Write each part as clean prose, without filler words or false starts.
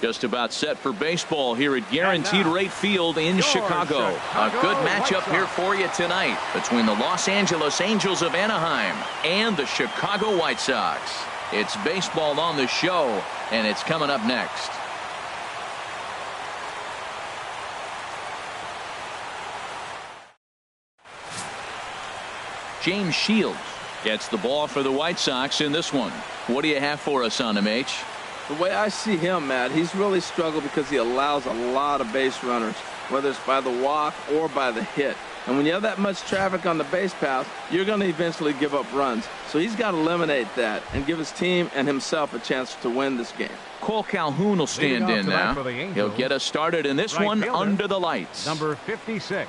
Just about set for baseball here at Guaranteed Rate Field in Chicago. A good matchup here for you tonight between the Los Angeles Angels of Anaheim and the Chicago White Sox. It's baseball on the show, and it's coming up next. James Shields gets the ball for the White Sox in this one. What do you have for us on him, H? The way I see him, Matt, he's really struggled because he allows a lot of base runners, whether it's by the walk or by the hit. And when you have that much traffic on the base paths, you're going to eventually give up runs. So he's got to eliminate that and give his team and himself a chance to win this game. Cole Calhoun will stand in now. He'll get us started in this one under the lights. Number 56.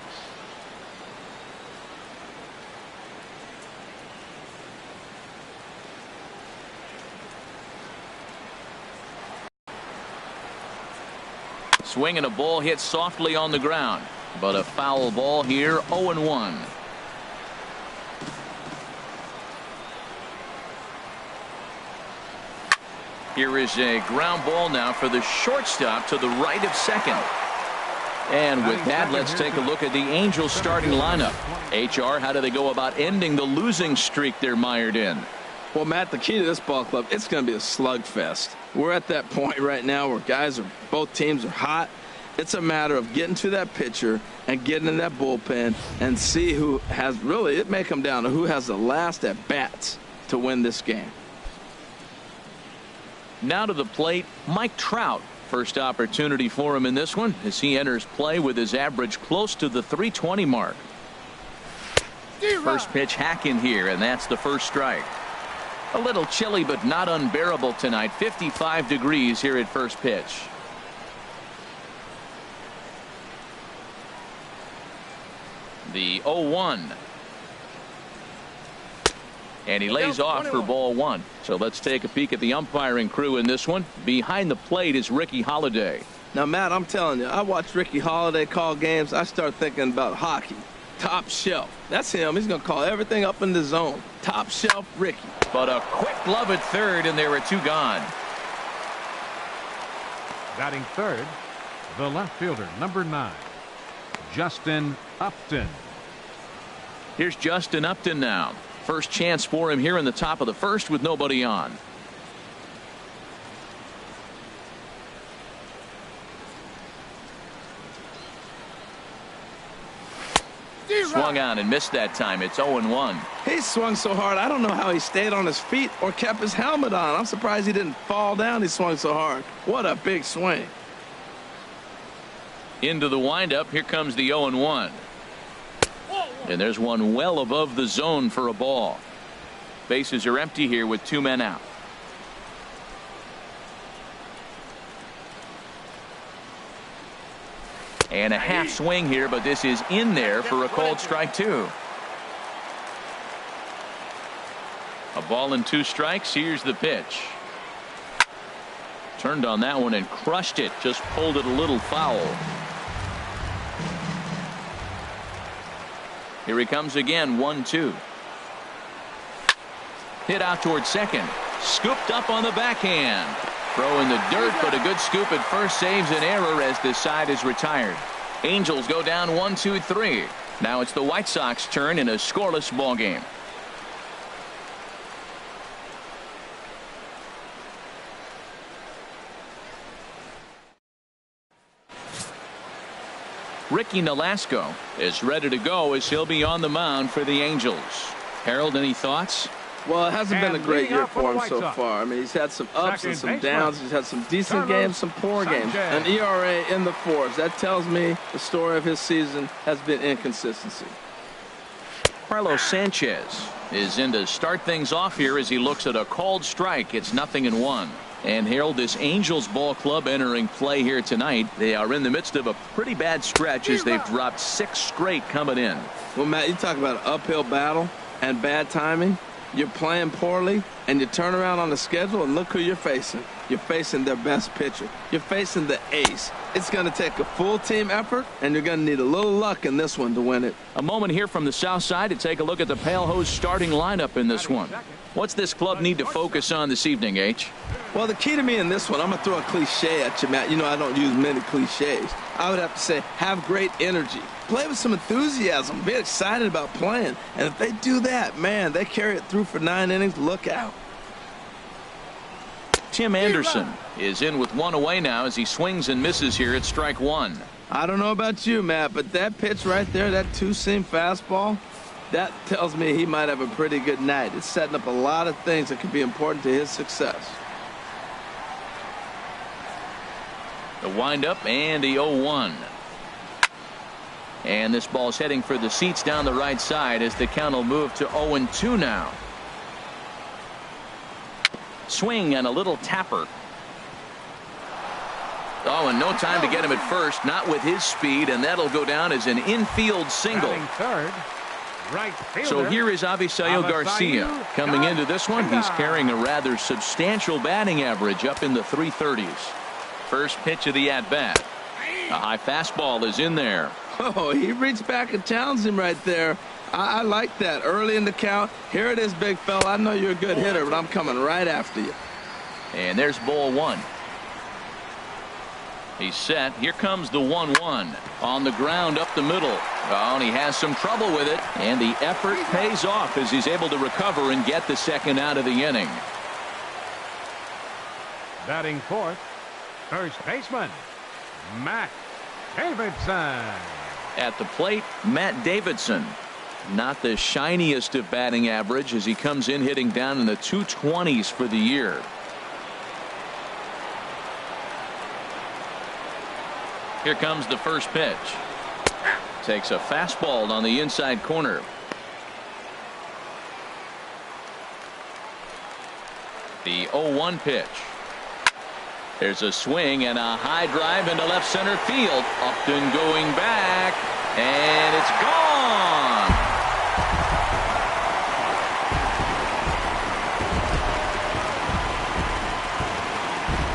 Swing and a ball hit softly on the ground, but a foul ball here. 0-1. Here is a ground ball now for the shortstop to the right of second. And with that, let's take a look at the Angels starting lineup. HR, how do they go about ending the losing streak they're mired in? Well, Matt, the key to this ball club, it's going to be a slugfest. We're at that point right now where both teams are hot. It's a matter of getting to that pitcher and getting in that bullpen and see who has really, it may come down to who has the last at bats to win this game. Now to the plate, Mike Trout. First opportunity for him in this one as he enters play with his average close to the 320 mark. First pitch hack in here, and that's the first strike. A little chilly but not unbearable tonight. 55 degrees here at first pitch. The 0-1. And he lays off for ball one. So let's take a peek at the umpiring crew in this one. Behind the plate is Ricky Holiday. Now, Matt, I'm telling you, I watch Ricky Holiday call games. I start thinking about hockey. Top shelf. That's him. He's going to call everything up in the zone. Top shelf Ricky. But a quick glove at third, and there are two gone. Batting third, the left fielder, number 9, Justin Upton. Here's Justin Upton now. First chance for him here in the top of the first with nobody on. Swung on and missed that time. It's 0-1. He swung so hard, I don't know how he stayed on his feet or kept his helmet on. I'm surprised he didn't fall down. He swung so hard. What a big swing. Into the windup. Here comes the 0-1. And there's one well above the zone for a ball. Bases are empty here with 2 men out. And a half swing here, but this is in there for a called strike 2. A ball and 2 strikes. Here's the pitch. Turned on that one and crushed it. Just pulled it a little foul. Here he comes again. 1-2. Hit out towards second. Scooped up on the backhand. Throw in the dirt, but a good scoop at first saves an error as this side is retired. Angels go down 1-2-3. Now it's the White Sox turn in a scoreless ball game. Ricky Nolasco is ready to go as he'll be on the mound for the Angels. Harold, any thoughts? Well, it hasn't been a great year for him so far. I mean, he's had some ups and some downs. He's had some decent games, some poor games. An ERA in the 4s. That tells me the story of his season has been inconsistency. Carlos Sanchez is in to start things off here as he looks at a called strike. It's 0-1. And Harold, this Angels ball club entering play here tonight. They are in the midst of a pretty bad stretch as they've dropped 6 straight coming in. Well, Matt, you talk about an uphill battle and bad timing. You're playing poorly, and you turn around on the schedule, and look who you're facing. You're facing their best pitcher. You're facing the ace. It's going to take a full team effort, and you're going to need a little luck in this one to win it. A moment here from the south side to take a look at the Pale Hose starting lineup in this one. What's this club need to focus on this evening, H? Well, the key to me in this one, I'm going to throw a cliche at you, Matt. You know I don't use many cliches. I would have to say have great energy. Play with some enthusiasm. Be excited about playing. And if they do that, man, they carry it through for 9 innings. Look out. Tim Anderson is in with one away now as he swings and misses here at strike one. I don't know about you, Matt, but that pitch right there, that two-seam fastball, that tells me he might have a pretty good night. It's setting up a lot of things that could be important to his success. The windup and the 0-1. And this ball's heading for the seats down the right side as the count will move to 0-2 now. Swing and a little tapper. Oh, and no time to get him at first, not with his speed, and that'll go down as an infield single. Third, right fielder, so here is Avisail Garcia. Coming into this one, he's carrying a rather substantial batting average up in the 330s. First pitch of the at-bat. A high fastball is in there. Oh, he reached back and challenged him right there. I like that. Early in the count. Here it is, big fella. I know you're a good hitter, but I'm coming right after you. And there's ball one. He's set. Here comes the 1-1. On the ground up the middle. Oh, and he has some trouble with it. And the effort pays off as he's able to recover and get the second out of the inning. Batting fourth, first baseman, Matt Davidson. At the plate, Matt Davidson. Not the shiniest of batting average as he comes in hitting down in the 220s for the year. Here comes the first pitch. Takes a fastball on the inside corner. The 0-1 pitch. There's a swing and a high drive into left center field. Upton going back, and it's gone.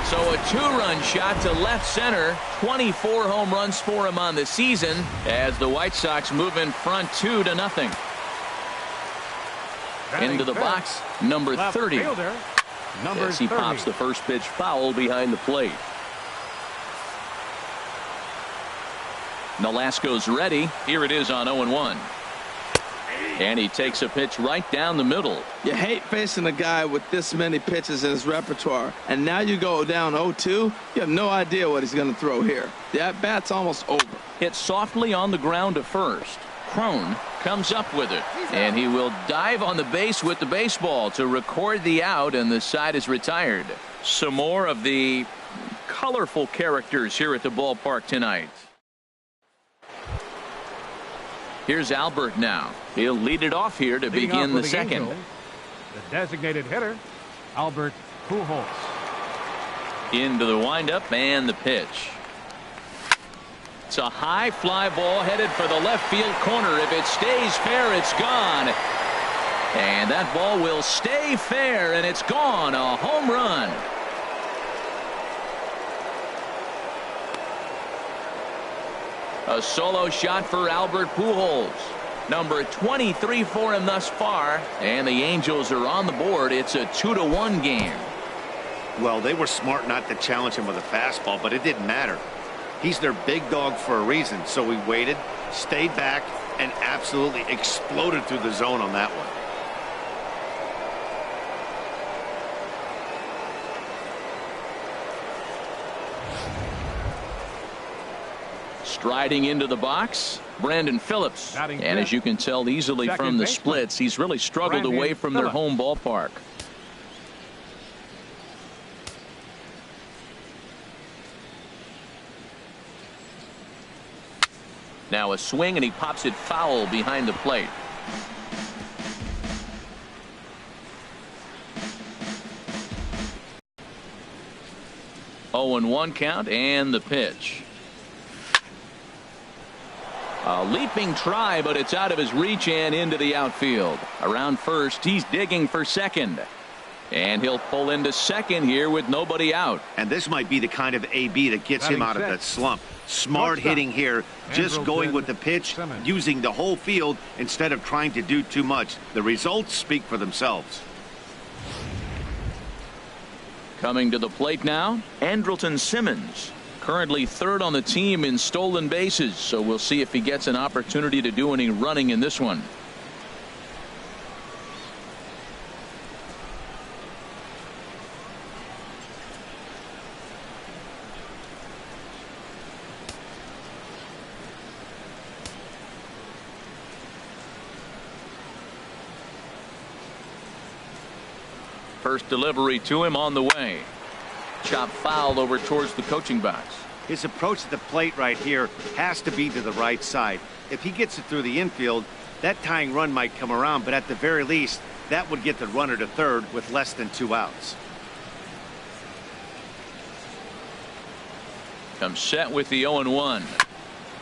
So a two-run shot to left center. 24 home runs for him on the season as the White Sox move in front 2-0. Into the box, number 30. As he pops the first pitch foul behind the plate. Nolasco's ready. Here it is on 0-1. And he takes a pitch right down the middle. You hate facing a guy with this many pitches in his repertoire. And now you go down 0-2. You have no idea what he's going to throw here. The at-bat's almost over. Hit softly on the ground to first. Crone comes up with it. And he will dive on the base with the baseball to record the out, and the side is retired. Some more of the colorful characters here at the ballpark tonight. Here's Albert now. He'll lead it off here to begin the second. Angels, the designated hitter, Albert Pujols. Into the windup and the pitch. It's a high fly ball headed for the left field corner. If it stays fair, it's gone. And that ball will stay fair, and it's gone. A home run. A solo shot for Albert Pujols. Number 23 for him thus far. And the Angels are on the board. It's a 2-1 game. Well, they were smart not to challenge him with a fastball, but it didn't matter. He's their big dog for a reason. So he waited, stayed back, and absolutely exploded through the zone on that one. Striding into the box, Brandon Phillips. And as you can tell easily from the splits, he's really struggled away from their home ballpark. Now a swing, and he pops it foul behind the plate. Oh, and 1 count, and the pitch. A leaping try, but it's out of his reach and into the outfield. Around first, he's digging for second. And he'll pull into second here with nobody out. And this might be the kind of AB that gets him out of that slump. Smart hitting here, just going with the pitch, using the whole field instead of trying to do too much. The results speak for themselves. Coming to the plate now, Andrelton Simmons, currently third on the team in stolen bases, so we'll see if he gets an opportunity to do any running in this one. First delivery to him on the way. Chop foul over towards the coaching box. His approach to the plate right here has to be to the right side. If he gets it through the infield, that tying run might come around, but at the very least, that would get the runner to third with less than 2 outs. Comes set with the 0-1.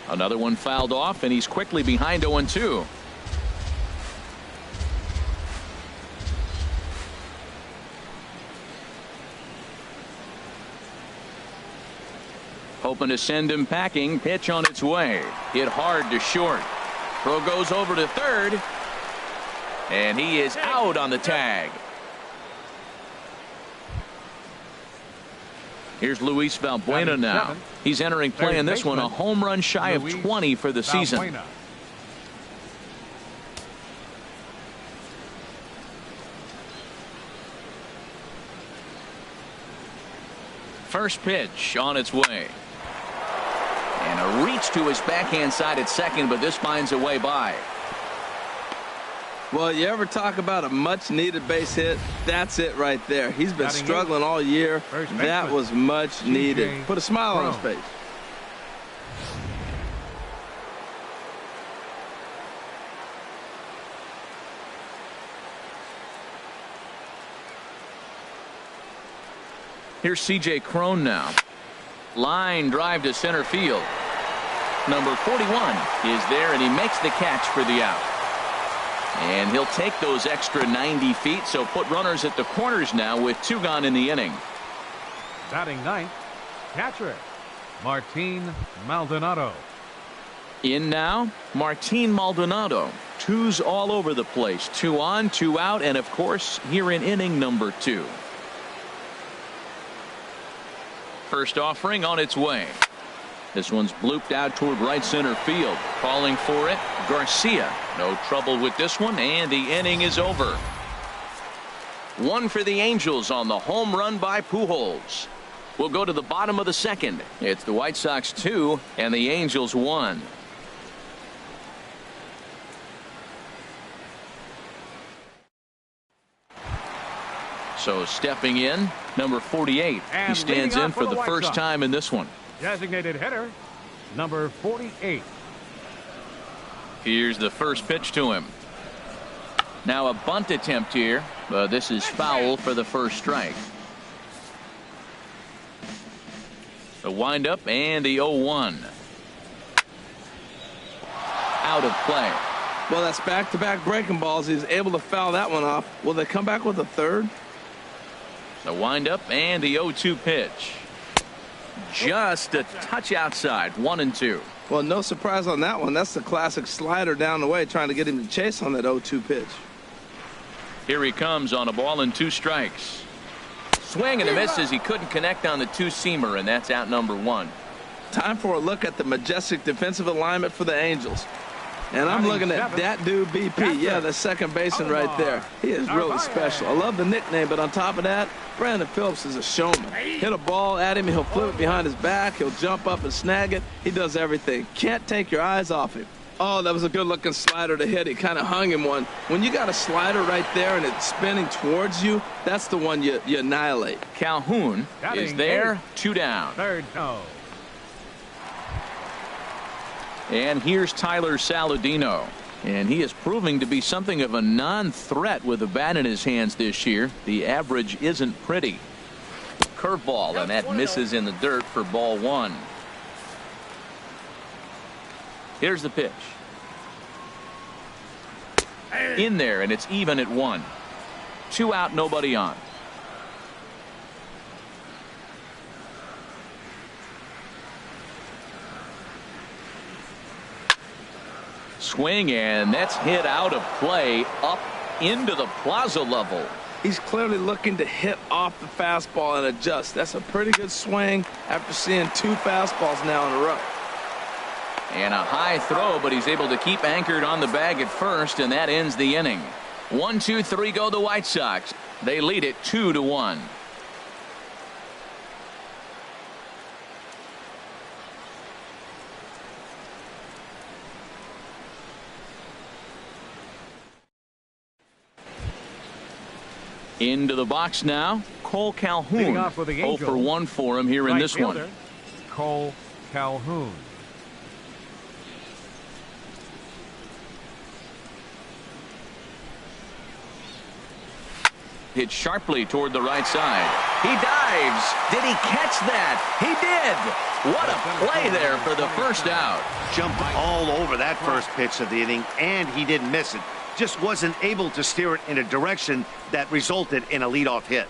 Another one fouled off, and he's quickly behind 0-2. Hoping to send him packing. Pitch on its way. Hit hard to short. Throw goes over to third. And he is out on the tag. Here's Luis Valbuena now. He's entering play in this one, a home run shy of 20 for the season. First pitch on its way. And a reach to his backhand side at second, but this finds a way by. Well, you ever talk about a much-needed base hit? That's it right there. He's been struggling all year. That was much needed. Put a smile on his face. Here's C.J. Cron now. Line drive to center field. Number 41 is there, and he makes the catch for the out. And he'll take those extra 90 feet, so put runners at the corners now with 2 gone in the inning. Batting ninth, catcher Martin Maldonado. In now, Martin Maldonado. 2s all over the place. 2 on, 2 out, and of course here in inning number 2. First offering on its way. This one's blooped out toward right center field. Calling for it, Garcia. No trouble with this one, and the inning is over. 1 for the Angels on the home run by Pujols. We'll go to the bottom of the second. It's the White Sox 2 and the Angels 1. So stepping in, number 48. He stands in for the first time in this one. Designated hitter, number 48. Here's the first pitch to him. Now a bunt attempt here, but this is foul for the first strike. The windup and the 0-1. Out of play. Well, that's back-to-back breaking balls. He's able to foul that one off. Will they come back with a third? The windup and the 0-2 pitch. Just a touch outside. 1-2. Well, no surprise on that one. That's the classic slider down the way, trying to get him to chase on that 0-2 pitch. Here he comes on a ball and 2 strikes. Swing and a miss as he couldn't connect on the 2-seamer, and that's out number 1. Time for a look at the majestic defensive alignment for the Angels. And I'm looking at that dude BP. Yeah, the second baseman right there. He is really special. I love the nickname, but on top of that, Brandon Phillips is a showman. Hit a ball at him, he'll flip it behind his back, he'll jump up and snag it. He does everything. Can't take your eyes off him. Oh, that was a good-looking slider to hit. He kind of hung him one. When you got a slider right there and it's spinning towards you, that's the one you annihilate. Calhoun is there, 2 down. Third no. And here's Tyler Saladino. And he is proving to be something of a non-threat with the bat in his hands this year. The average isn't pretty. Curveball, and that misses in the dirt for ball 1. Here's the pitch. In there, and it's even at 1. 2 out, nobody on. Swing, and that's hit out of play up into the plaza level. He's clearly looking to hit off the fastball and adjust. That's a pretty good swing after seeing 2 fastballs now in a row. And a high throw, but he's able to keep anchored on the bag at first, and that ends the inning. 1, 2, 3 go the White Sox. They lead it 2-1. Into the box now, Cole Calhoun. 0 for 1 for him here in this one. Cole Calhoun. Hit sharply toward the right side. He dives. Did he catch that? He did. What a play there for the first out. Jumped all over that first pitch of the inning, and he didn't miss it. Just wasn't able to steer it in a direction that resulted in a leadoff hit.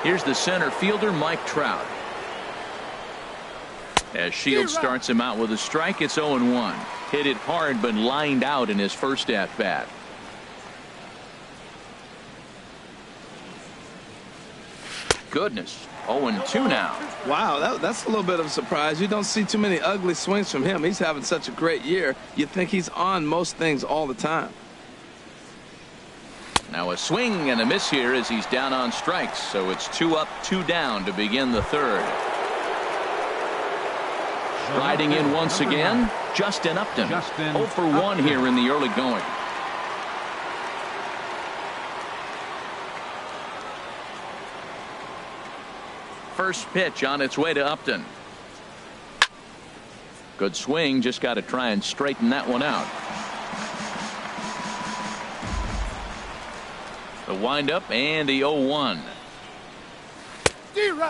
Here's the center fielder, Mike Trout. As Shields starts him out with a strike, it's 0-1. Hit it hard, but lined out in his first at-bat. Goodness, 0-2 now. Wow, that's a little bit of a surprise. You don't see too many ugly swings from him. He's having such a great year. You think he's on most things all the time. Now a swing and a miss here as he's down on strikes. So it's 2 up, 2 down to begin the third. Riding in once again, Justin Upton. 0 for 1 here in the early going. First pitch on its way to Upton. Good swing, just got to try and straighten that one out. The windup and the 0-1.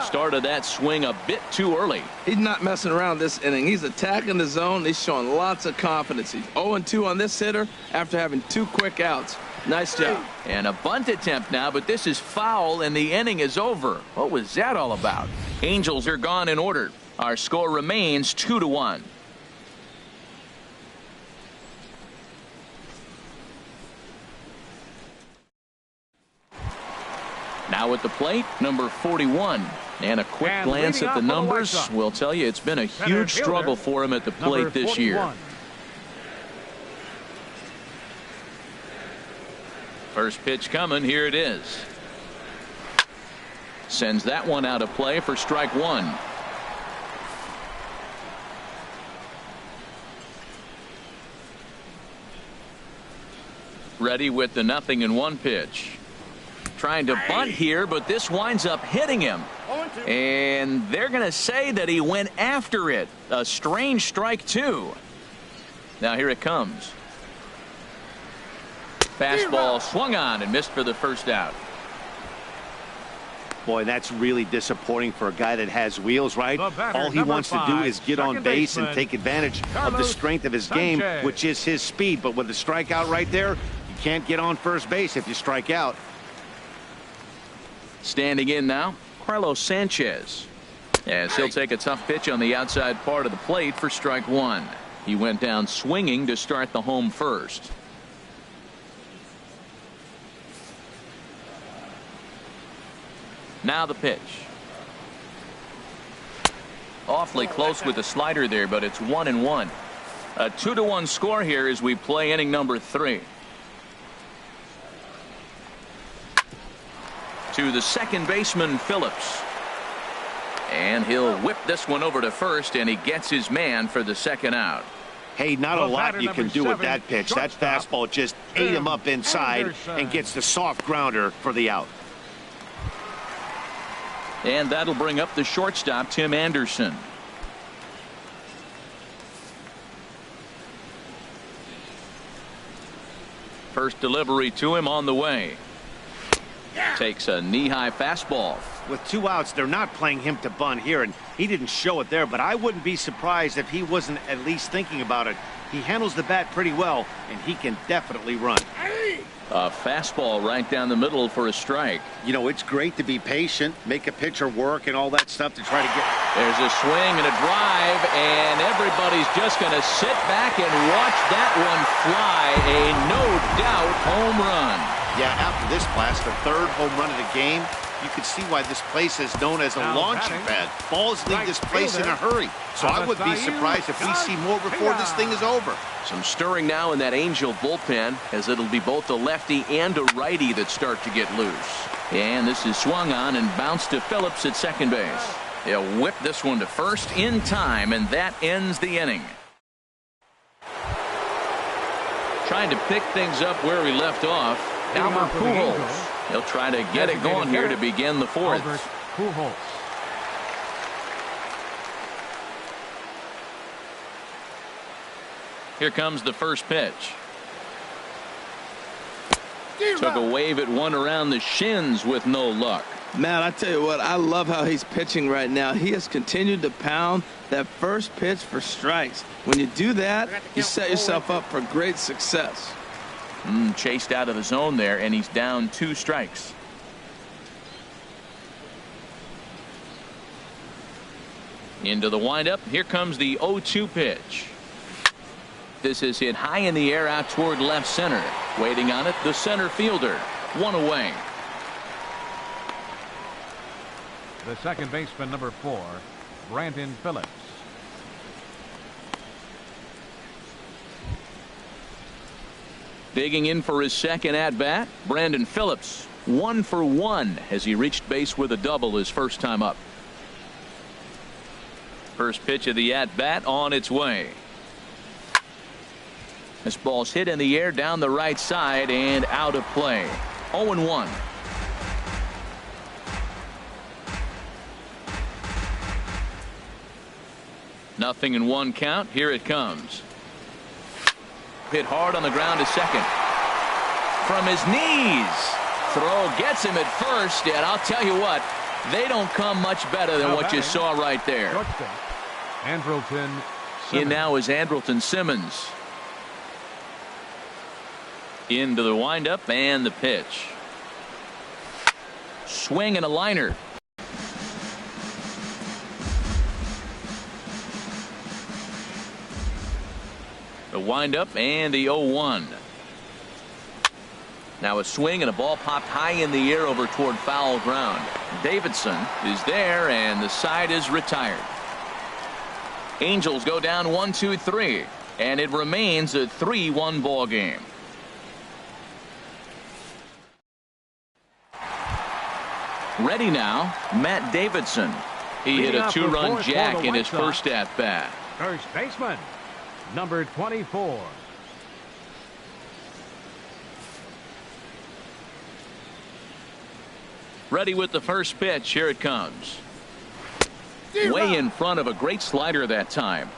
Started that swing a bit too early. He's not messing around this inning. He's attacking the zone. He's showing lots of confidence. He's 0-2 on this hitter after having 2 quick outs. Nice job. And a bunt attempt now, but this is foul and the inning is over. What was that all about? Angels are gone in order. Our score remains 2-1. Now at the plate, number 41. And a quick glance at the numbers will tell you it's been a huge struggle for him at the plate this year. First pitch coming. Here it is. Sends that one out of play for strike 1. Ready with the 0-1 pitch. Trying to bunt here, but this winds up hitting him. And they're going to say that he went after it. A strange strike, too. Now here it comes. Fastball swung on and missed for the first out. Boy, that's really disappointing for a guy that has wheels, right? All he wants to do is get on base and take advantage of the strength of his game, which is his speed. But with the strikeout right there, you can't get on first base if you strike out. Standing in now, Carlos Sanchez. As he'll take a tough pitch on the outside part of the plate for strike 1. He went down swinging to start the home first. Now the pitch. Awfully close with the slider there, but it's 1-1. A 2-1 score here as we play inning number 3. To the second baseman, Phillips. And he'll whip this one over to first, and he gets his man for the second out. Hey, not a lot you can do with that pitch. That fastball just ate him up inside and gets the soft grounder for the out. And that'll bring up the shortstop, Tim Anderson. First delivery to him on the way. Takes a knee-high fastball. With 2 outs, they're not playing him to bunt here, and he didn't show it there, but I wouldn't be surprised if he wasn't at least thinking about it. He handles the bat pretty well, and he can definitely run. A fastball right down the middle for a strike. You know, it's great to be patient, make a pitcher work and all that stuff to try to get. There's a swing and a drive, and everybody's just going to sit back and watch that one fly. A no-doubt home run. Yeah, after this blast, the 3rd home run of the game, you can see why this place is known as a launching pad. Balls leave this place in a hurry. So I would be surprised if we see more before this thing is over. Some stirring now in that Angel bullpen, as it'll be both a lefty and a righty that start to get loose. And this is swung on and bounced to Phillips at second base. He'll whip this one to first in time, and that ends the inning. Trying to pick things up where we left off. Albert Pujols. He'll try to get it going here to begin the 4th. Here comes the first pitch. Took a wave at one around the shins with no luck. Man, I tell you what, I love how he's pitching right now. He has continued to pound that first pitch for strikes. When you do that, you set yourself up for great success. Chased out of the zone there, and he's down 2 strikes. Into the windup. Here comes the 0-2 pitch. This is hit high in the air out toward left center. Waiting on it, the center fielder. 1 away. The second baseman, number 4, Brandon Phillips. Digging in for his second at-bat, Brandon Phillips. 1 for 1 as he reached base with a double his first time up. First pitch of the at-bat on its way. This ball's hit in the air down the right side and out of play. 0-1. Nothing in 1 count. Here it comes. Hit hard on the ground to second. From his knees. Throw gets him at first, and I'll tell you what, they don't come much better than what you saw right there. Andrelton Simmons. In now is Andrelton Simmons. Into the windup and the pitch. Swing and a liner. The windup and the 0-1. Now a swing and a ball popped high in the air over toward foul ground. Davidson is there, and the side is retired. Angels go down 1-2-3, and it remains a 3-1 ball game. Ready now, Matt Davidson. He hit a 2-run jack in his first at bat. First baseman, number 24. Ready with the first pitch. Here it comes. Way in front of a great slider that time.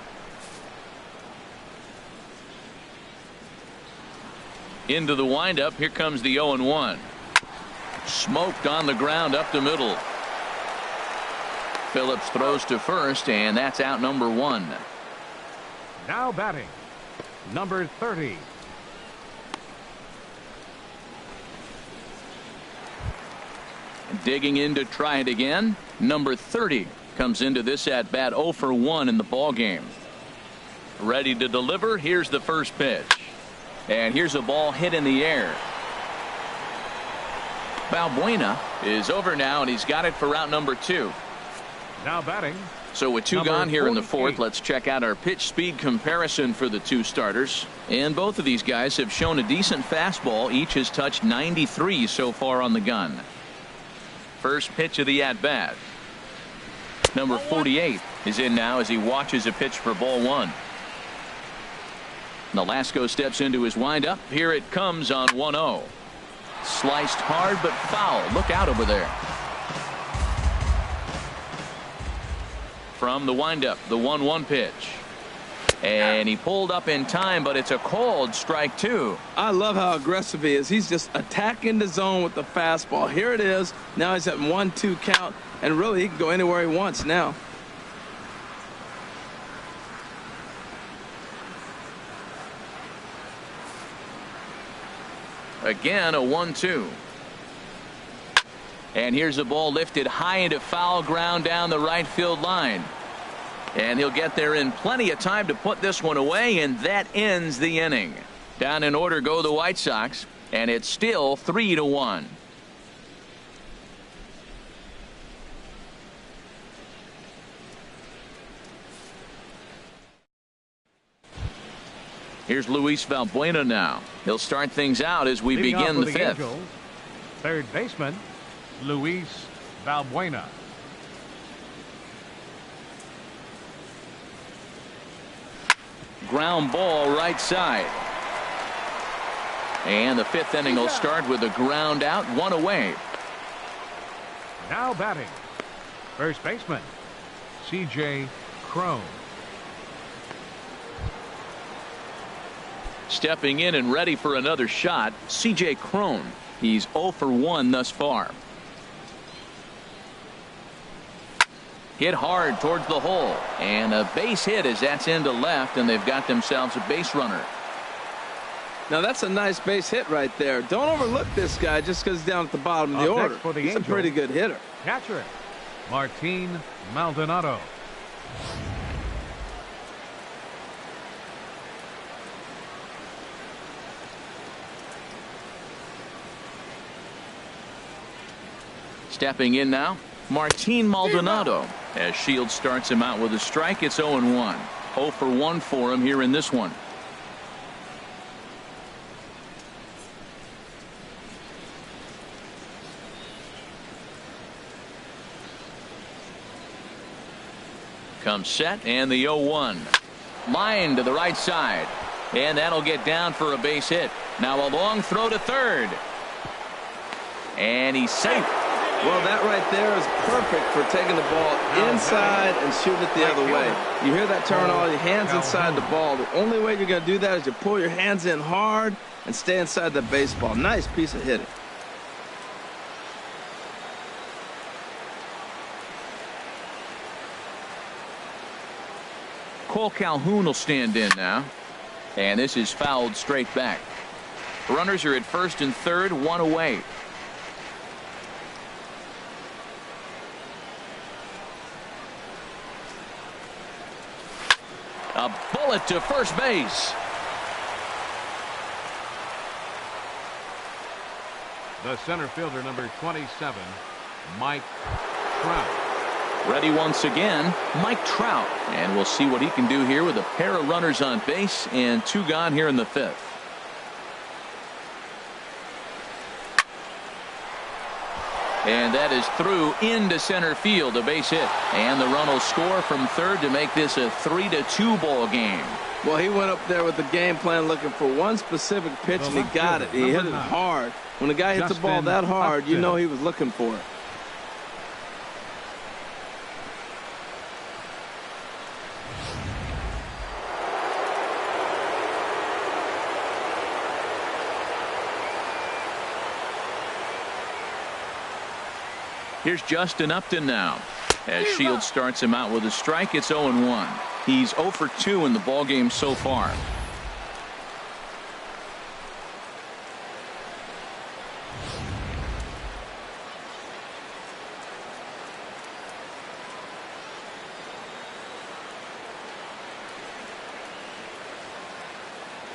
Into the windup. Here comes the 0-1. Smoked on the ground up the middle. Phillips throws to first, and that's out number 1. Now batting, number 30. Digging in to try it again. Number 30 comes into this at bat 0 for 1 in the ball game. Ready to deliver. Here's the first pitch, and here's a ball hit in the air. Balbuena is over now, and he's got it for route number 2. Now batting. So with 2 gone here in the 4th, let's check out our pitch speed comparison for the 2 starters. And both of these guys have shown a decent fastball. Each has touched 93 so far on the gun. First pitch of the at-bat. Number 48 is in now as he watches a pitch for ball 1. Nolasco steps into his windup. Here it comes on 1-0. Sliced hard but foul. Look out over there. From the windup, the 1-1 pitch. And he pulled up in time, but it's a called strike 2. I love how aggressive he is. He's just attacking the zone with the fastball. Here it is. Now he's at 1-2 count, and really he can go anywhere he wants now. Again, a 1-2. And here's the ball lifted high into foul ground down the right field line. And he'll get there in plenty of time to put this one away, and that ends the inning. Down in order go the White Sox, and it's still 3-1. Here's Luis Valbuena now. He'll start things out as we begin the fifth. Angels, third baseman Luis Valbuena. Ground ball right side. And the fifth inning will start with a ground out, one away. Now batting, first baseman C.J. Cron. Stepping in and ready for another shot, C.J. Cron. He's 0 for 1 thus far. Hit hard towards the hole, and a base hit as that's into left, and they've got themselves a base runner. Now that's a nice base hit right there. Don't overlook this guy just because he's down at the bottom of the order. He's a pretty good hitter. Catcher Martin Maldonado. Stepping in now, Martin Maldonado. As Shields starts him out with a strike, it's 0-1. 0 for 1 for him here in this one. Comes set, and the 0-1. Line to the right side. And that'll get down for a base hit. Now a long throw to third. And he's safe. Well, that right there is perfect for taking the ball inside and shooting it the other way. You hear that terminology, hands inside the ball. The only way you're going to do that is you pull your hands in hard and stay inside the baseball. Nice piece of hitting. Cole Calhoun will stand in now. And this is fouled straight back. Runners are at first and third, one away. A bullet to first base. The center fielder, number 27, Mike Trout. Ready once again, Mike Trout. And we'll see what he can do here with a pair of runners on base and two gone here in the fifth. And that is through into center field, a base hit. And the run will score from third to make this a 3-2 ball game. Well, he went up there with the game plan looking for one specific pitch, and he got it. He hit it hard. When a guy hits the ball that hard, you know he was looking for it. Here's Justin Upton now. As Shields starts him out with a strike, it's 0-1. He's 0 for 2 in the ballgame so far.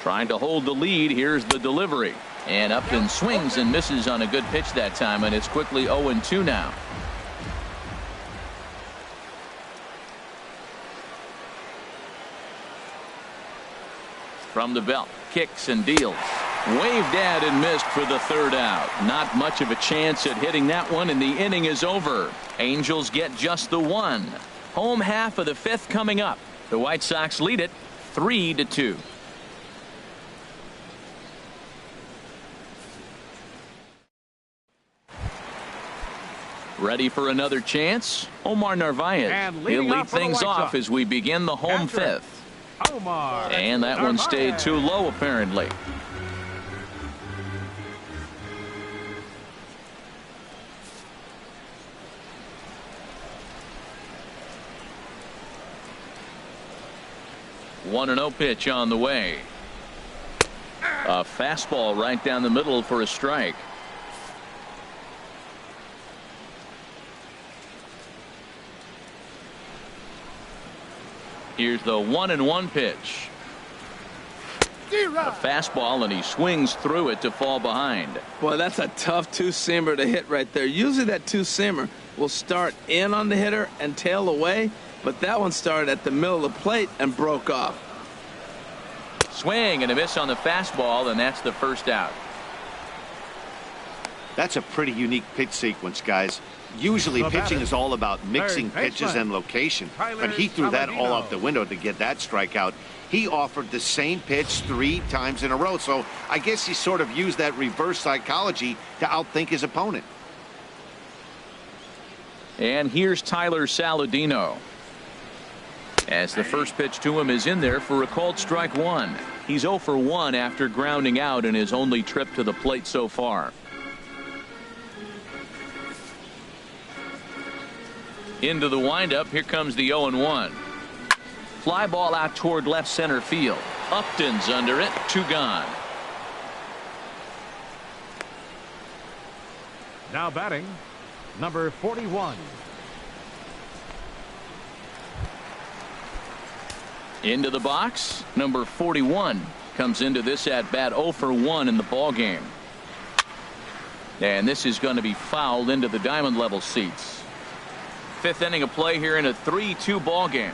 Trying to hold the lead. Here's the delivery. And Upton swings and misses on a good pitch that time, and it's quickly 0-2 now. From the belt, kicks and deals. Waved at and missed for the third out. Not much of a chance at hitting that one, and the inning is over. Angels get just the one. Home half of the fifth coming up. The White Sox lead it 3-2. Ready for another chance? Omar Narvaez. He'll lead things off as we begin the home fifth. Omar. And that one stayed too low, apparently. One and 0 pitch on the way. A fastball right down the middle for a strike. Here's the 1-1 pitch. A fastball, and he swings through it to fall behind. Boy, that's a tough two-seamer to hit right there. Usually that two-seamer will start in on the hitter and tail away, but that one started at the middle of the plate and broke off. Swing and a miss on the fastball, and that's the first out. That's a pretty unique pitch sequence, guys. Usually pitching is all about mixing pitches and location, but he threw that all out the window to get that strikeout. He offered the same pitch 3 times in a row, so I guess he sort of used that reverse psychology to outthink his opponent. And here's Tyler Saladino, as the first pitch to him is in there for a called strike 1. He's 0 for 1 after grounding out in his only trip to the plate so far. Into the windup, here comes the 0-1. Fly ball out toward left center field. Upton's under it, 2 gone. Now batting, number 41. Into the box, number 41 comes into this at bat 0 for 1 in the ball game. And this is going to be fouled into the diamond level seats. 5th inning of play here in a 3-2 ball game.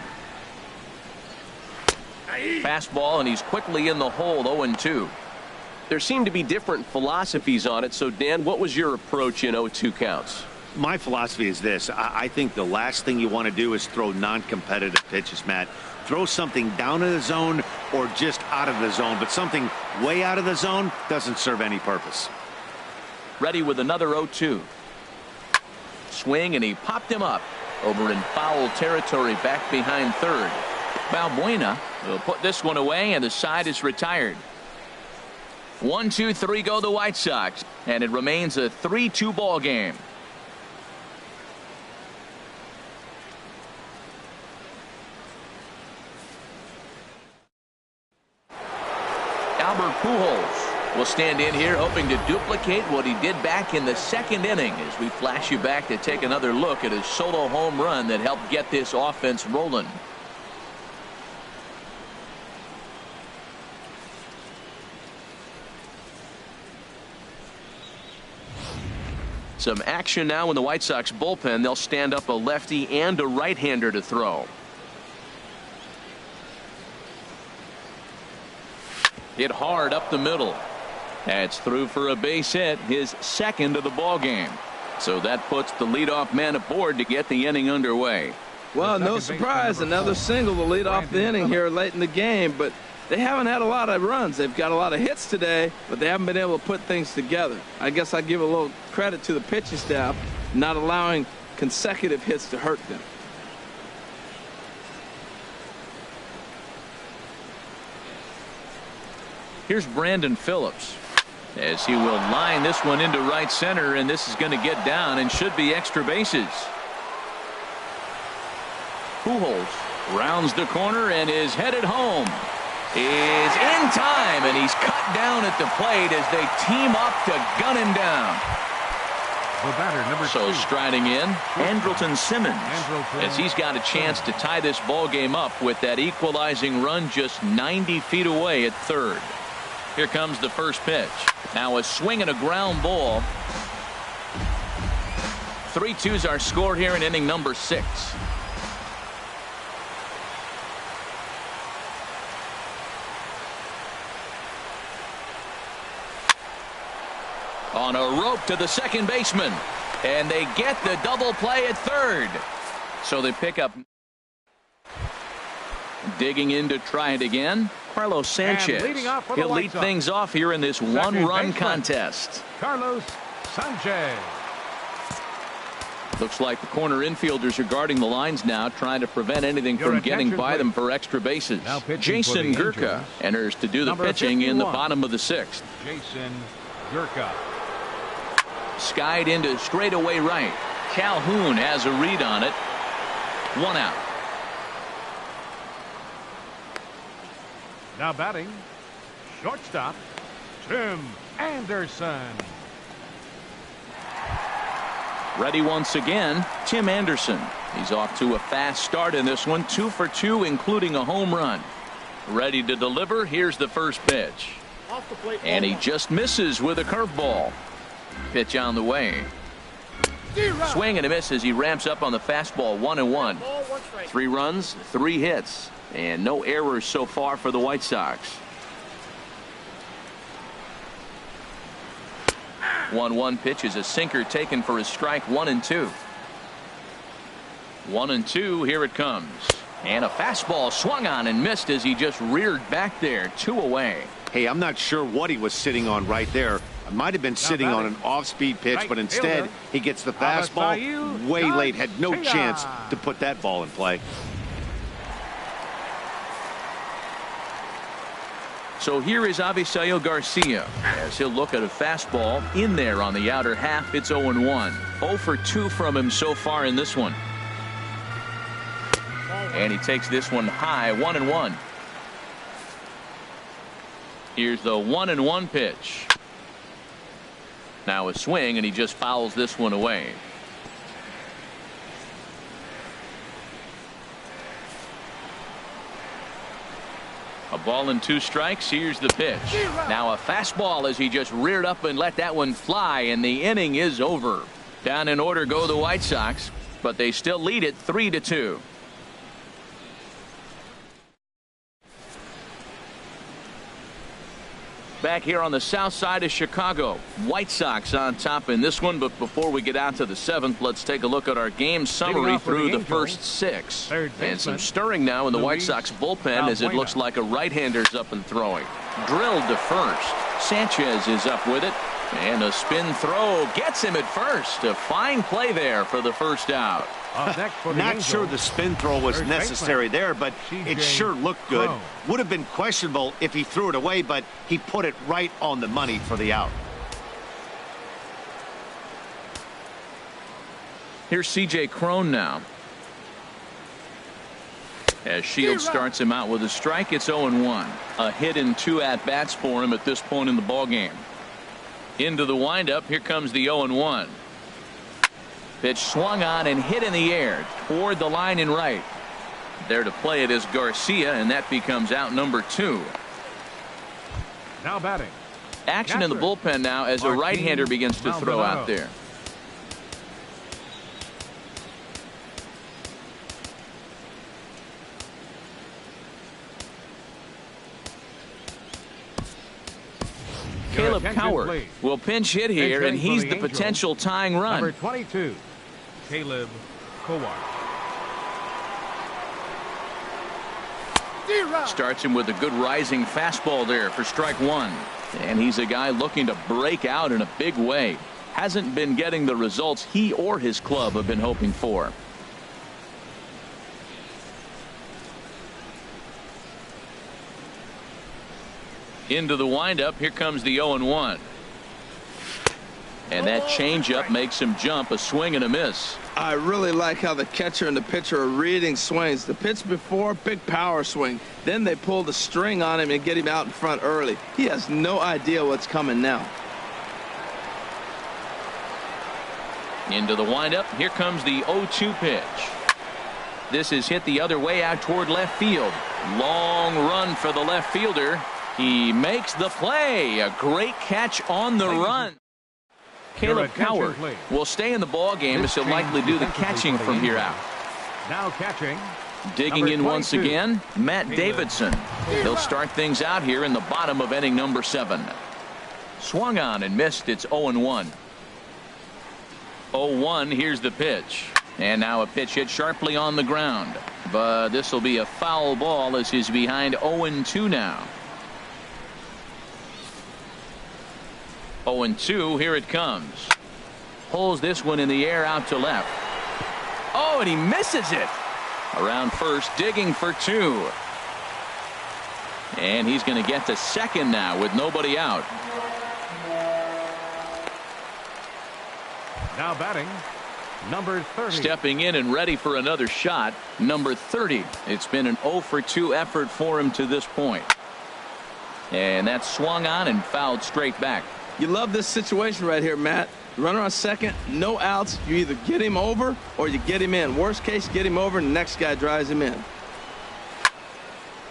Fastball, and he's quickly in the hole, 0-2. There seem to be different philosophies on it. So, Dan, what was your approach in 0-2 counts? My philosophy is this. I think the last thing you want to do is throw non-competitive pitches, Matt. Throw something down in the zone or just out of the zone, but something way out of the zone doesn't serve any purpose. Ready with another 0-2. Swing, and he popped him up over in foul territory back behind third. Balbuena will put this one away, and the side is retired. 1, 2, 3 go the White Sox, and it remains a 3-2 ball game. Albert Pujols will stand in here hoping to duplicate what he did back in the 2nd inning, as we flash you back to take another look at his solo home run that helped get this offense rolling. Some action now in the White Sox bullpen. They'll stand up a lefty and a right-hander to throw. Hit hard up the middle. That's through for a base hit, his 2nd of the ball game. So that puts the leadoff man aboard to get the inning underway. Well, no surprise, another single to lead off the inning here late in the game, but they haven't had a lot of runs. They've got a lot of hits today, but they haven't been able to put things together. I guess I give a little credit to the pitching staff, not allowing consecutive hits to hurt them. Here's Brandon Phillips, as he will line this one into right center, and this is going to get down and should be extra bases. Pujols rounds the corner and is headed home. Is in time, and he's cut down at the plate as they team up to gun him down. The batter, number 2. So striding in, Andrelton Simmons, as he's got a chance to tie this ball game up with that equalizing run just 90 feet away at third. Here comes the first pitch. Now a swing and a ground ball. 3-2's our score here in inning number 6. On a rope to the second baseman, and they get the double play at third. So they pick up. Digging in to try it again, Carlos Sanchez. He'll lead things off here in this one-run contest. Carlos Sanchez. Looks like the corner infielders are guarding the lines now, trying to prevent anything from getting by them for extra bases. Jason Gurka enters to do the pitching in the bottom of the 6th. Jason Gurka. Skied into straightaway right. Calhoun has a read on it. 1 out. Now batting, shortstop, Tim Anderson. Ready once again, Tim Anderson. He's off to a fast start in this one, 2 for 2, including a home run. Ready to deliver. Here's the first pitch. And he just misses with a curveball. Pitch on the way. Swing and a miss as he ramps up on the fastball. 1-1. 3 runs, 3 hits, and no errors so far for the White Sox. 1-1 pitch is a sinker taken for a strike. 1-2. 1-2. Here it comes. And a fastball swung on and missed as he just reared back there. 2 away. Hey, I'm not sure what he was sitting on right there. It might have been sitting on an off-speed pitch, but instead he gets the fastball way late. Had no chance to put that ball in play. So here is Avisail Garcia as he'll look at a fastball in there on the outer half. It's 0-1. 0 for 2 from him so far in this one. And he takes this one high. 1-1. Here's the 1-1 pitch. Now a swing, and he just fouls this one away. A ball and 2 strikes. Here's the pitch. Now a fastball as he just reared up and let that one fly, and the inning is over. Down in order go the White Sox, but they still lead it 3-2. Back here on the south side of Chicago, White Sox on top in this one. But before we get out to the 7th, let's take a look at our game summary through the first 6. And some stirring now in the White Sox bullpen as it looks like a right-hander's up and throwing. Drilled to first. Sanchez is up with it. And a spin throw gets him at first. A fine play there for the first out. Not sure the spin throw was necessary there, but it sure looked good. Would have been questionable if he threw it away, but he put it right on the money for the out. Here's C.J. Cron now. As Shields starts him out with a strike, it's 0-1. A hit and 2 at-bats for him at this point in the ballgame. Into the windup, here comes the 0-1. Pitch swung on and hit in the air toward the line and right. There to play it is Garcia, and that becomes out number 2. Now batting. Action in the bullpen now as a right-hander begins to throw out there. Caleb Coward will pinch hit here, and he's the potential tying run. Number 22, Caleb Coward. Starts him with a good rising fastball there for strike 1. And he's a guy looking to break out in a big way. Hasn't been getting the results he or his club have been hoping for. Into the windup, here comes the 0-1. And that changeup makes him jump. A swing and a miss. I really like how the catcher and the pitcher are reading swings. The pitch before, big power swing. Then they pull the string on him and get him out in front early. He has no idea what's coming now. Into the windup, here comes the 0-2 pitch. This is hit the other way out toward left field. Long run for the left fielder. He makes the play. A great catch on the run. Caleb Coward will stay in the ball game as he'll likely do the catching from here out. Now catching. Digging in once again, Matt Davidson. He'll start things out here in the bottom of inning number 7. Swung on and missed. It's 0-1. 0-1. Here's the pitch. And now a pitch hit sharply on the ground. But this will be a foul ball as he's behind 0-2 now. 0-2. Here it comes. Pulls this one in the air out to left. Oh, and he misses it. Around first, digging for 2. And he's going to get to second now with nobody out. Now batting, number 30. Stepping in and ready for another shot, number 30. It's been an 0 for 2 effort for him to this point. And that's swung on and fouled straight back. You love this situation right here, Matt. Runner on second, no outs. You either get him over or you get him in. Worst case, get him over and the next guy drives him in.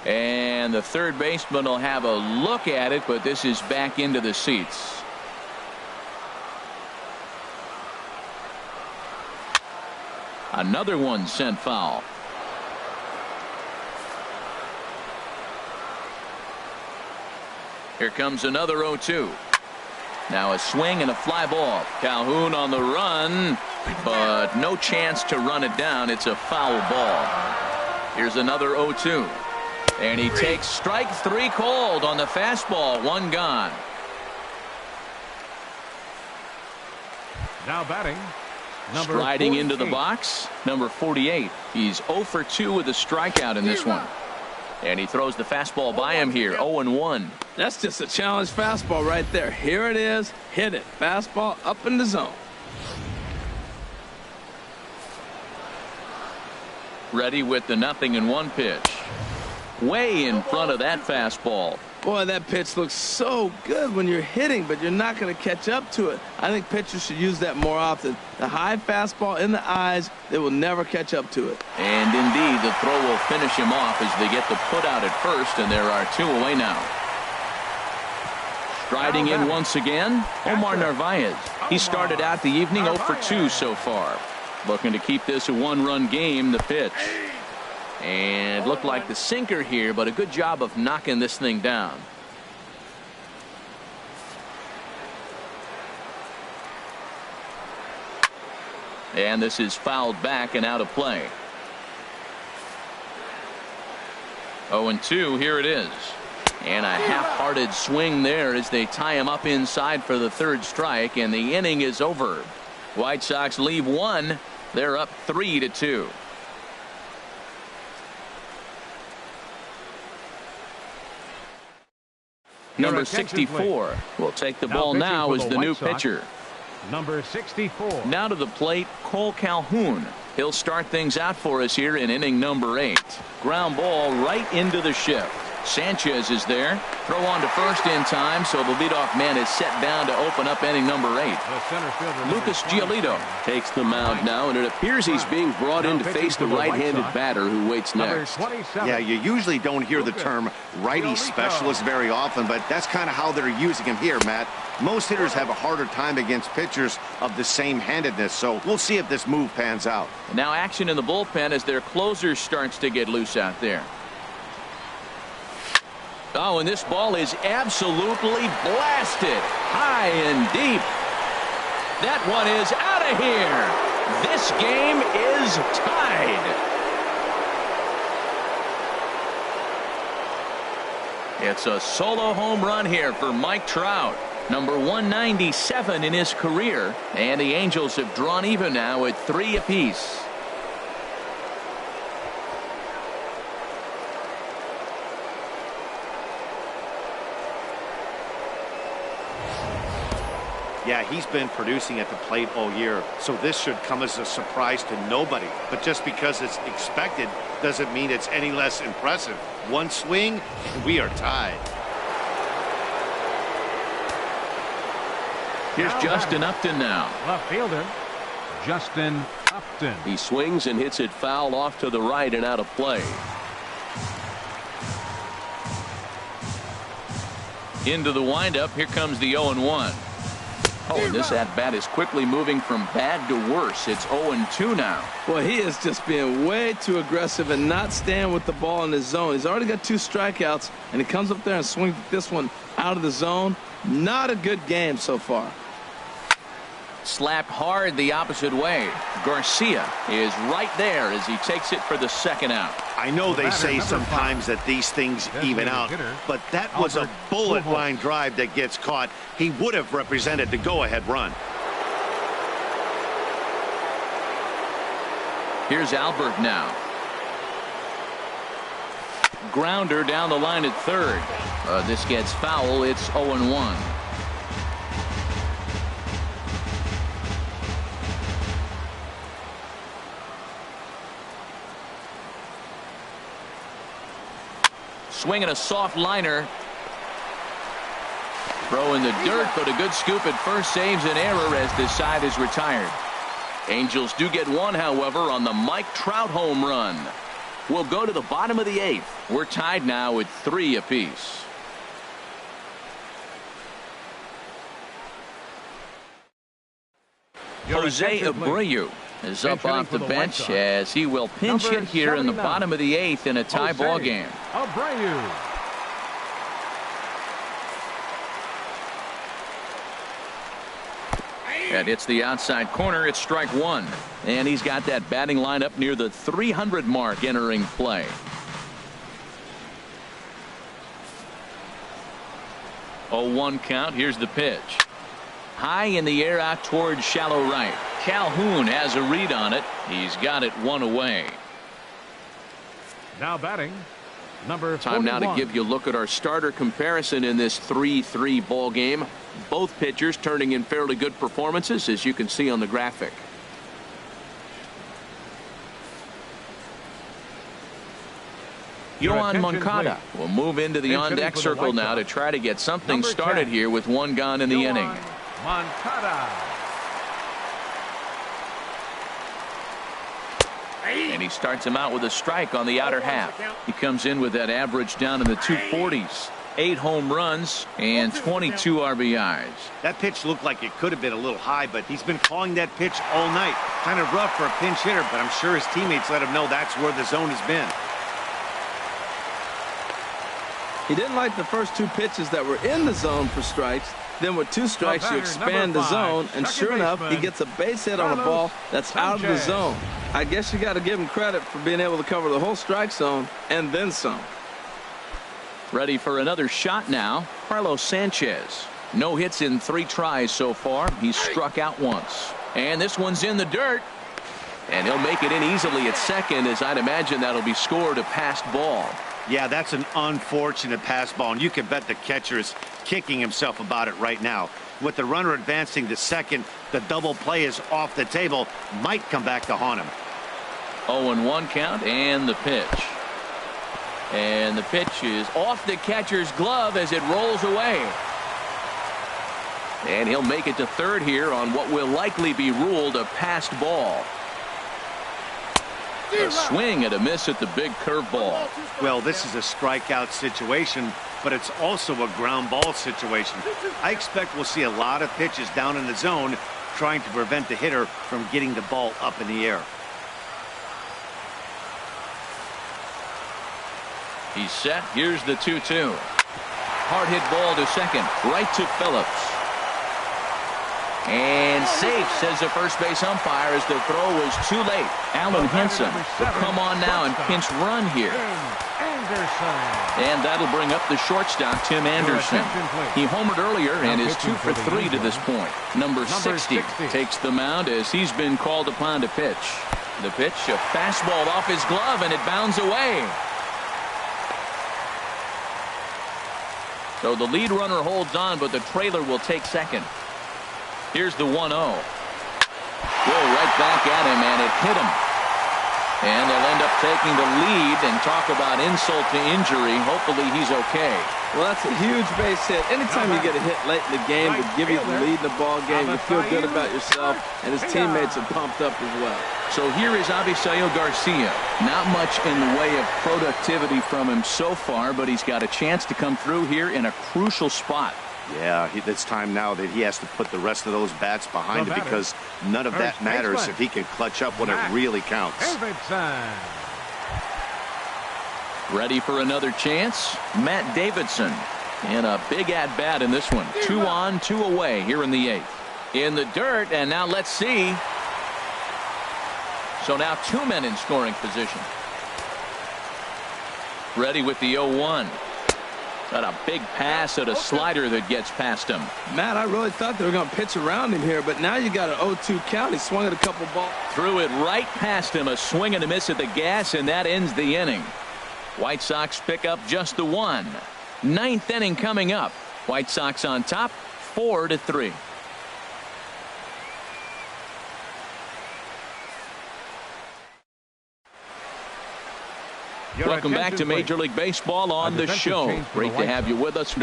And the third baseman will have a look at it, but this is back into the seats. Another one sent foul. Here comes another 0-2. Now a swing and a fly ball. Calhoun on the run, but no chance to run it down. It's a foul ball. Here's another 0-2. And he takes strike 3 called on the fastball. 1 gone. Now batting, number Striding into the 48. box, number 48. He's 0 for 2 with a strikeout in this one. And he throws the fastball by him here. 0-1. That's just a challenge fastball right there. Here it is. Hit it. Fastball up in the zone. Ready with the 0-1 pitch. Way in front of that fastball. Boy, that pitch looks so good when you're hitting, but you're not going to catch up to it. I think pitchers should use that more often. The high fastball in the eyes, they will never catch up to it. And indeed, the throw will finish him off as they get the put out at first, and there are 2 away now. Striding in once again, Omar Narvaez. He started out the evening 0 for 2 so far. Looking to keep this a 1-run game. The pitch. And looked like the sinker here, but a good job of knocking this thing down. And this is fouled back and out of play. 0-2, here it is. And a half-hearted swing there as they tie him up inside for the 3rd strike, and the inning is over. White Sox leave 1. They're up 3-2. Number 64 will take the ball now as the new pitcher. Number 64. Now to the plate, Cole Calhoun. He'll start things out for us here in inning number 8. Ground ball right into the shift. Sanchez is there. Throw on to first in time, so the leadoff man is set down to open up inning number 8. Lucas Giolito takes the mound now, and it appears he's being brought in to face the right-handed batter who waits next. Yeah, you usually don't hear the term righty specialist very often, but that's kind of how they're using him here, Matt. Most hitters have a harder time against pitchers of the same handedness, so we'll see if this move pans out. Now action in the bullpen as their closer starts to get loose out there. Oh, and this ball is absolutely blasted high and deep. That one is out of here. This game is tied. It's a solo home run here for Mike Trout. Number 197 in his career. And the Angels have drawn even now at 3 apiece. Yeah, he's been producing at the plate all year, so this should come as a surprise to nobody. But just because it's expected doesn't mean it's any less impressive. One swing, we are tied. Here's Justin Upton now. Left fielder, Justin Upton. He swings and hits it foul off to the right and out of play. Into the windup. Here comes the 0-1. Oh, and this at-bat is quickly moving from bad to worse. It's 0-2 now. Boy, he is just being way too aggressive and not staying with the ball in his zone. He's already got 2 strikeouts, and he comes up there and swings this one out of the zone. Not a good game so far. Slapped hard the opposite way. Garcia is right there as he takes it for the 2nd out. I know they say sometimes that these things even out, but that was a bullet line drive that gets caught. He would have represented the go-ahead run. Here's Albert now. Grounder down the line at third. This gets foul. It's 0-1. Swinging a soft liner. Throw in the dirt, but a good scoop at first saves an error as this side is retired. Angels do get one, however, on the Mike Trout home run. We'll go to the bottom of the 8th. We're tied now with 3 apiece. Jose Abreu is up off the bench as he will pinch hit here in the bottom of the 8th in a tie ball game. Abreu. And it's the outside corner. It's strike 1. And he's got that batting line up near the 300 mark entering play. Oh, 1 count. Here's the pitch. High in the air out towards shallow right. Calhoun has a read on it. He's got it 1 away. Now batting, number 41. Time now to give you a look at our starter comparison in this 3-3 ball game. Both pitchers turning in fairly good performances, as you can see on the graphic. Yohan Moncada will move into the on-deck circle now to try to get something started here with 1 gone in the inning. Moncada. And he starts him out with a strike on the outer half. He comes in with that average down in the 240s. 8 home runs and 22 RBIs. That pitch looked like it could have been a little high, but he's been calling that pitch all night. Kind of rough for a pinch hitter, but I'm sure his teammates let him know that's where the zone has been. He didn't like the first 2 pitches that were in the zone for strikes. Then with 2 strikes, you expand the zone, and sure enough, he gets a base hit on a ball that's out of the zone. I guess you got to give him credit for being able to cover the whole strike zone and then some. Ready for another shot now. Carlos Sanchez. No hits in 3 tries so far. He's struck out once. And this one's in the dirt. And he'll make it in easily at second, as I'd imagine that'll be scored a passed ball. Yeah, that's an unfortunate pass ball, and you can bet the catcher is kicking himself about it right now. With the runner advancing to second, the double play is off the table. Might come back to haunt him. 0-1 count and the pitch. And the pitch is off the catcher's glove as it rolls away. And he'll make it to third here on what will likely be ruled a passed ball. A swing and a miss at the big curveball. Well, this is a strikeout situation, but it's also a ground ball situation. I expect we'll see a lot of pitches down in the zone trying to prevent the hitter from getting the ball up in the air. He's set. Here's the 2-2. Hard hit ball to second. Right to Phillips. And safe, says the first base umpire, as the throw was too late. Alan Henson will come on now and pinch run here. And that'll bring up the shortstop, Tim Anderson. He homered earlier and is 2 for 3 to this point. Number 60 takes the mound as he's been called upon to pitch. The pitch, a fastball off his glove, and it bounds away. So the lead runner holds on, but the trailer will take second. Here's the 1-0. Whoa, right back at him, and it hit him. And they'll end up taking the lead, and talk about insult to injury. Hopefully he's okay. Well, that's a huge base hit. Anytime you get a hit late in the game to give you the lead in the ball game, you feel good about yourself, and his teammates are pumped up as well. So here is Avisaíl Garcia. Not much in the way of productivity from him so far, but he's got a chance to come through here in a crucial spot. Yeah, it's time now that he has to put the rest of those bats behind him, because none of that matters if he can clutch up when it really counts. Ready for another chance? Matt Davidson. And a big at-bat in this one. 2 on, 2 away here in the 8th. In the dirt, and now let's see. So now 2 men in scoring position. Ready with the 0-1. Got a big pass at a slider that gets past him. Matt, I really thought they were going to pitch around him here, but now you got an 0-2 count. He swung at a couple balls. Threw it right past him. A swing and a miss at the gas, and that ends the inning. White Sox pick up just the one. Ninth inning coming up. White Sox on top, 4-3. Welcome back to Major League Baseball on the show. Great to have you with us.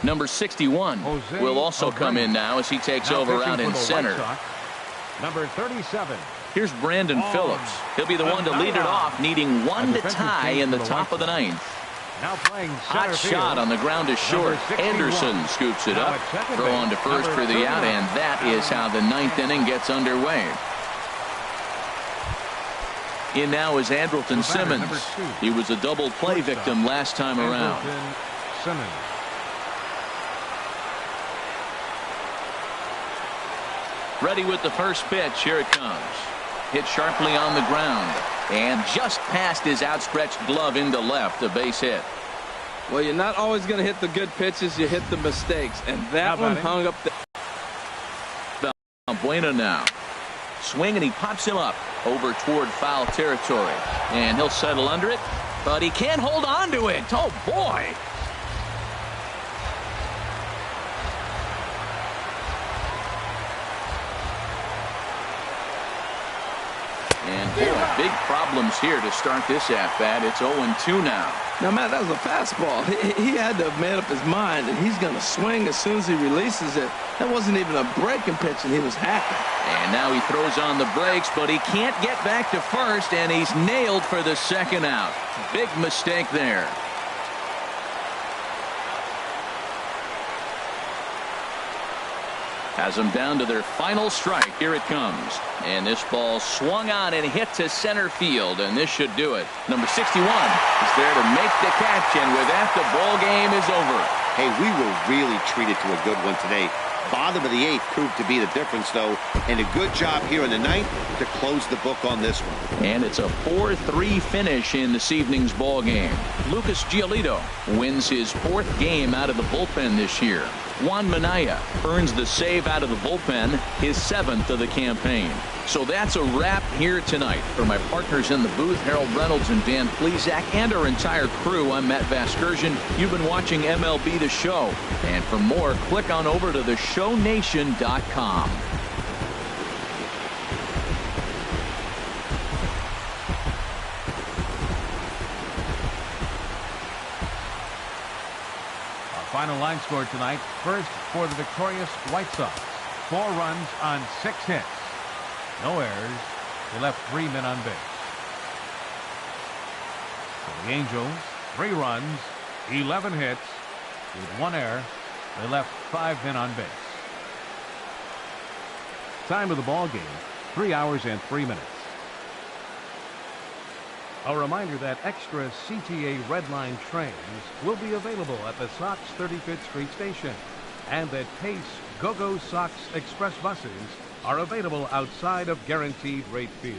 Number 61 will also come in now as he takes over out in center. Number 37. Here's Brandon Phillips. He'll be the one to lead it off, needing one to tie in the top of the ninth. Now playing hot shot on the ground is short. Anderson scoops it up. Throw on to first for the out, and that is how the ninth inning gets underway. In now is Andrelton Simmons. He was a double play victim last time around. Ready with the first pitch. Here it comes. Hit sharply on the ground and just past his outstretched glove into left. A base hit. Well, you're not always going to hit the good pitches. You hit the mistakes, and that one hung up the Buena now. Swing, and he pops him up over toward foul territory, and he'll settle under it, but he can't hold on to it. Oh boy. And boy, big problems here to start this at-bat. It's 0-2 now. Now, Matt, that was a fastball. He had to have made up his mind that he's going to swing as soon as he releases it. That wasn't even a breaking pitch, and he was hacking. And now he throws on the brakes, but he can't get back to first, and he's nailed for the second out. Big mistake there. Has them down to their final strike. Here it comes. And this ball swung on and hit to center field, and this should do it. Number 61 is there to make the catch, and with that, the ball game is over. Hey, we were really treated to a good one today. Bottom of the eighth proved to be the difference, though, and a good job here in the ninth to close the book on this one. And it's a 4-3 finish in this evening's ball game. Lucas Giolito wins his fourth game out of the bullpen this year. Juan Minaya earns the save out of the bullpen, his seventh of the campaign. So that's a wrap here tonight. For my partners in the booth, Harold Reynolds and Dan Plesac, and our entire crew, I'm Matt Vasgersian. You've been watching MLB The Show. And for more, click on over to theshownation.com. Final line score tonight. First for the victorious White Sox. 4 runs on 6 hits. No errors. They left 3 men on base. For the Angels, 3 runs, 11 hits. With 1 error, they left 5 men on base. Time of the ball game, 3 hours and 3 minutes. A reminder that extra CTA Red Line trains will be available at the Sox 35th Street station, and that Pace Go-Go Sox Express buses are available outside of Guaranteed Rate Field.